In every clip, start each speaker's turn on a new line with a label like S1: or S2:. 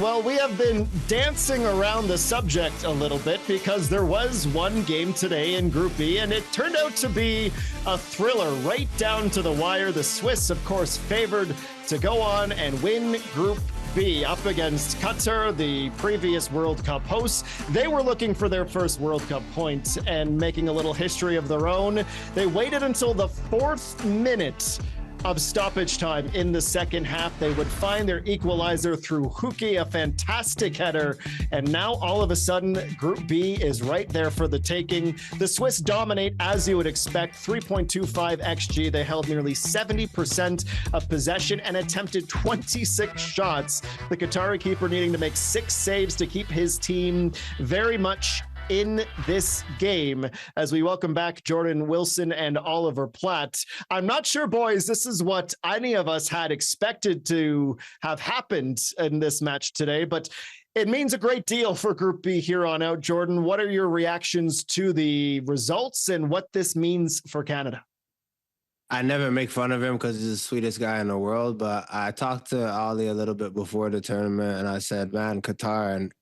S1: Well, we have been dancing around the subject a little bit because there was one game today in Group B, and it turned out to be a thriller right down to the wire. The Swiss, of course, favored to go on and win Group B up against Qatar, the previous World Cup hosts. They were looking for their first World Cup point and making a little history of their own. They waited until the 4th minute of stoppage time in the second half. They would find their equalizer through Huki, a fantastic header. And now all of a sudden, Group B is right there for the taking. The Swiss dominate, as you would expect, 3.25 XG. They held nearly 70% of possession and attempted 26 shots. The Qatari keeper needing to make 6 saves to keep his team very much in this game. As we welcome back Jordan Wilson and Oliver Platt. I'm not sure, boys, this is what any of us had expected to have happened in this match today, but it means a great deal for Group B here on out. Jordan, what are your reactions to the results and what this means for Canada?
S2: I never make fun of him because he's the sweetest guy in the world, but I talked to Ali a little bit before the tournament and I said, man, Qatar, and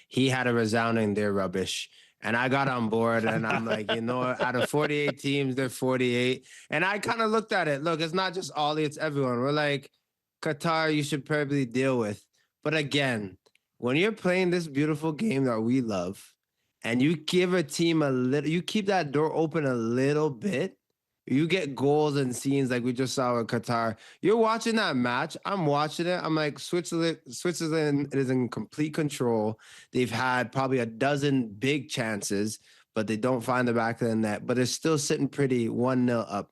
S2: he had a resounding "they're rubbish." And I got on board and I'm like, you know, out of 48 teams, they're 48. And I kind of looked at it. Look, it's not just Ali, it's everyone. We're like, Qatar, you should probably deal with. But again, when you're playing this beautiful game that we love and you give a team a little, you keep that door open a little bit, you get goals and scenes like we just saw with Qatar. You're watching that match. I'm watching it. I'm like, Switzerland is in complete control. They've had probably a dozen big chances, but they don't find the back of the net. But it's still sitting pretty 1-0 up.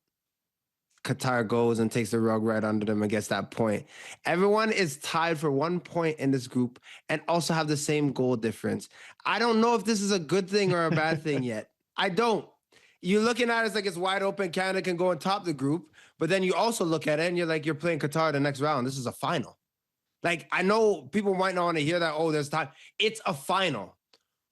S2: Qatar goes and takes the rug right under them and gets that point. Everyone is tied for 1 point in this group and also have the same goal difference. I don't know if this is a good thing or a bad thing yet. I don't. You're looking at it as like it's wide open. Canada can go and top the group. But then you also look at it and you're like, you're playing Qatar the next round. This is a final. Like, I know people might not want to hear that, oh, there's time. It's a final.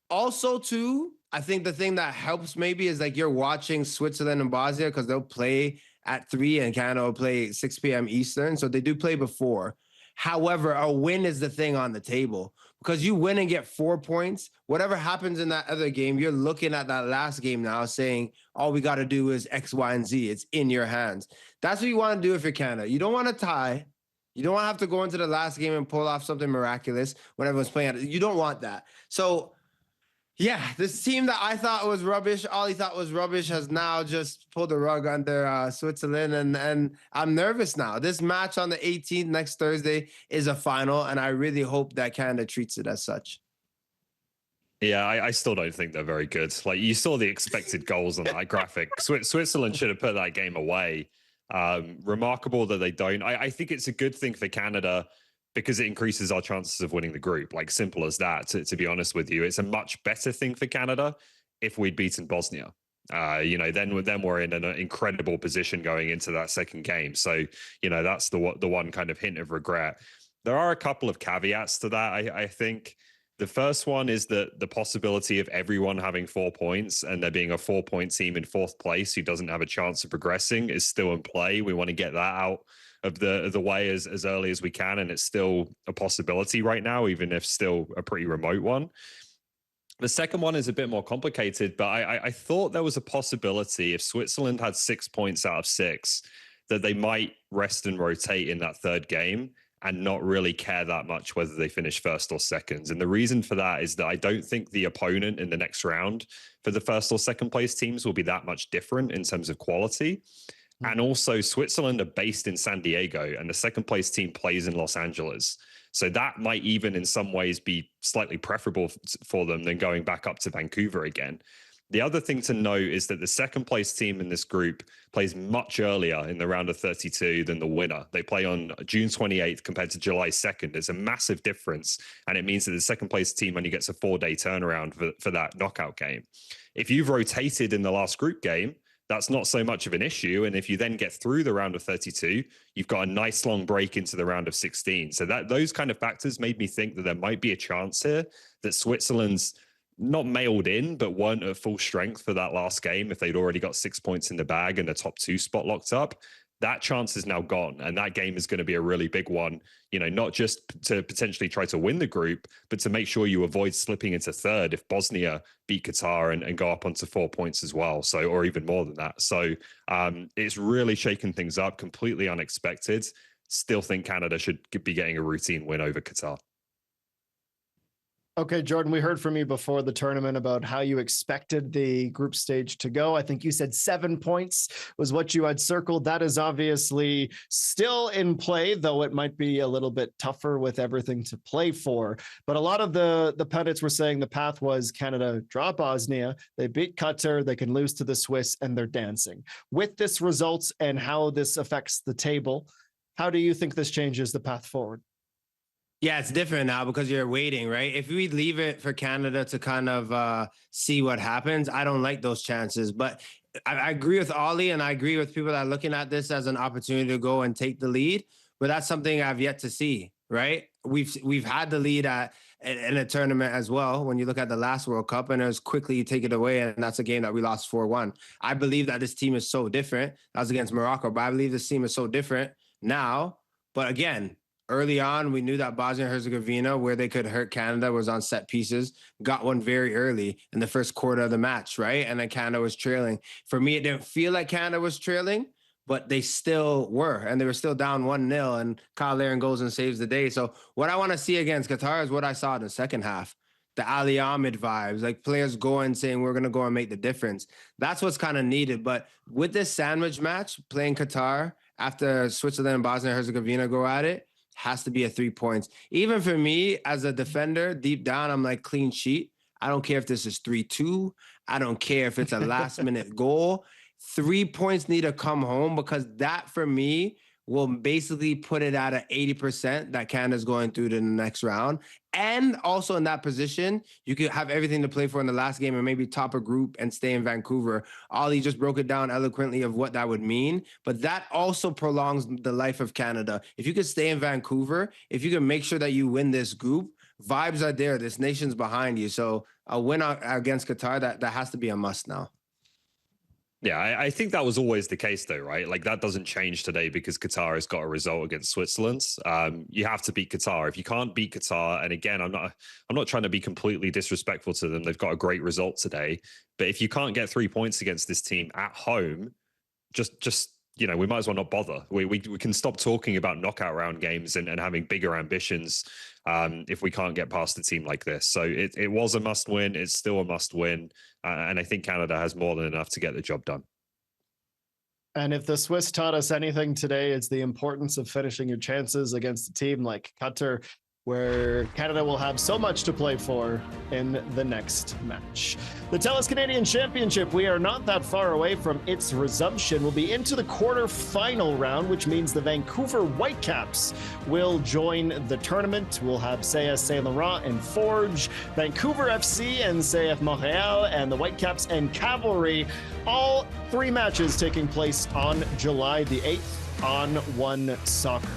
S2: Also, too, I think the thing that helps maybe is like you're watching Switzerland and Bosnia because they'll play at 3 and Canada will play 6 p.m. Eastern. So they do play before. However, a win is the thing on the table because you win and get 4 points. Whatever happens in that other game, you're looking at that last game now saying, all we got to do is X, Y, and Z. It's in your hands. That's what you want to do if you're Canada. You don't want to tie. You don't want to have to go into the last game and pull off something miraculous when everyone's playing at it. You don't want that. So, yeah, this team that I thought was rubbish, Ollie thought was rubbish, has now just pulled the rug under Switzerland, and I'm nervous now. This match on the 18th, next Thursday, is a final, and I really hope that Canada treats it as such.
S3: Yeah, I still don't think they're very good. Like, you saw the expected goals on that graphic. Switzerland should have put that game away. Remarkable that they don't. I think it's a good thing for Canada because it increases our chances of winning the group. Like, simple as that, to be honest with you. It's a much better thing for Canada if we'd beaten Bosnia. Then we're in an incredible position going into that second game. So, that's the one kind of hint of regret. There are a couple of caveats to that, I think. The first one is that the possibility of everyone having 4 points and there being a 4-point team in 4th place who doesn't have a chance of progressing is still in play. We want to get that out of the way as early as we can, and it's still a possibility right now, even if still a pretty remote one. The second one is a bit more complicated, but I thought there was a possibility if Switzerland had 6 points out of 6 that they might rest and rotate in that third game and not really care that much whether they finish first or second. And the reason for that is that I don't think the opponent in the next round for the first or second place teams will be that much different in terms of quality. And also, Switzerland are based in San Diego, and the second place team plays in Los Angeles. So that might even in some ways be slightly preferable for them than going back up to Vancouver again. The other thing to note is that the second place team in this group plays much earlier in the round of 32 than the winner. They play on June 28th compared to July 2nd. There's a massive difference, and it means that the second place team only gets a 4-day turnaround for that knockout game. If you've rotated in the last group game, that's not so much of an issue. And if you then get through the round of 32, you've got a nice long break into the round of 16. So those kind of factors made me think that there might be a chance here that Switzerland's not mailed in, but weren't at full strength for that last game if they'd already got 6 points in the bag and the top 2 spot locked up. that chance is now gone. And that game is going to be a really big one, you know, not just to potentially try to win the group, but to make sure you avoid slipping into third if Bosnia beat Qatar and go up onto 4 points as well. So, or even more than that. So it's really shaken things up, completely unexpected. Still think Canada should be getting a routine win over Qatar.
S1: Okay, Jordan, we heard from you before the tournament about how you expected the group stage to go. I think you said 7 points was what you had circled. That is obviously still in play, though it might be a little bit tougher with everything to play for. But a lot of the pundits were saying the path was Canada draw Bosnia, they beat Qatar, they can lose to the Swiss, and they're dancing. With this results and how this affects the table, how do you think this changes the path forward?
S2: Yeah, it's different now because you're waiting, right? If we leave it for Canada to kind of see what happens, I don't like those chances. But I agree with Ollie, and I agree with people that are looking at this as an opportunity to go and take the lead. But that's something I've yet to see, right? We've had the lead in a tournament as well. When you look at the last World Cup, and it was quickly you take it away, and that's a game that we lost 4-1. I believe that this team is so different. That was against Morocco, but I believe this team is so different now. But again, early on, we knew that Bosnia and Herzegovina, where they could hurt Canada, was on set pieces, got one very early in the first quarter of the match, right? And then Canada was trailing. For me, it didn't feel like Canada was trailing, but they still were, and they were still down 1-0, and Kyle Larin goes and saves the day. So what I want to see against Qatar is what I saw in the second half. The Ali Ahmed vibes, like players going saying, we're going to go and make the difference. That's what's kind of needed. But with this sandwich match, playing Qatar after Switzerland and Bosnia and Herzegovina go at it, has to be a 3 points. Even for me as a defender, deep down, I'm like clean sheet. I don't care if this is 3-2. I don't care if it's a last minute goal. 3 points need to come home, because that for me will basically put it at an 80% that Canada's going through to the next round. And also in that position, you could have everything to play for in the last game and maybe top a group and stay in Vancouver. Ollie just broke it down eloquently of what that would mean. But that also prolongs the life of Canada. If you could stay in Vancouver, if you can make sure that you win this group, vibes are there. This nation's behind you. So a win against Qatar, that has to be a must now.
S3: Yeah, I think that was always the case, though, right? Like that doesn't change today because Qatar has got a result against Switzerland. You have to beat Qatar. If you can't beat Qatar, and again, I'm not trying to be completely disrespectful to them. They've got a great result today, but if you can't get 3 points against this team at home, just you know, we might as well not bother. We can stop talking about knockout round games and having bigger ambitions if we can't get past a team like this. So it was a must win. It's still a must win. And I think Canada has more than enough to get the job done.
S1: And if the Swiss taught us anything today, it's the importance of finishing your chances against a team like Qatar, where Canada will have so much to play for in the next match. The Telus Canadian Championship, we are not that far away from its resumption. We'll be into the quarter-final round, which means the Vancouver Whitecaps will join the tournament. We'll have CF Saint Laurent and Forge, Vancouver FC and CF Montreal, and the Whitecaps and Cavalry. All 3 matches taking place on July the 8th on One Soccer.